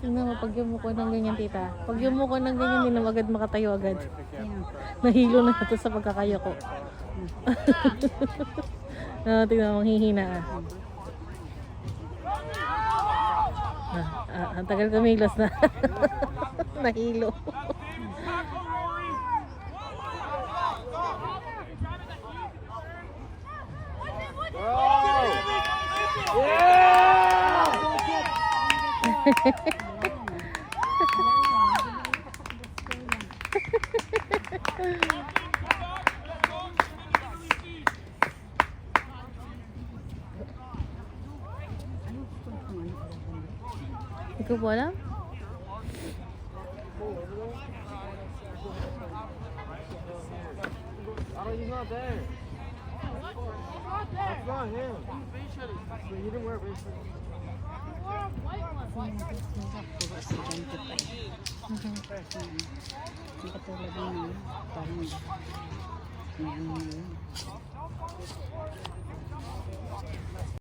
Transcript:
Tingnan mo, pag yumuko ng ganyan, tita. Pag yumuko ng ganyan, hindi na agad makatayo agad. Nahilo na ito sa pagkakayo ko. Tingnan mo, hihina ang tagal kumilos na. Nahilo. Ikaw po alam? He's not there. That's not him. He didn't wear a bracelet. Hindi katulad ng parang may ano yun.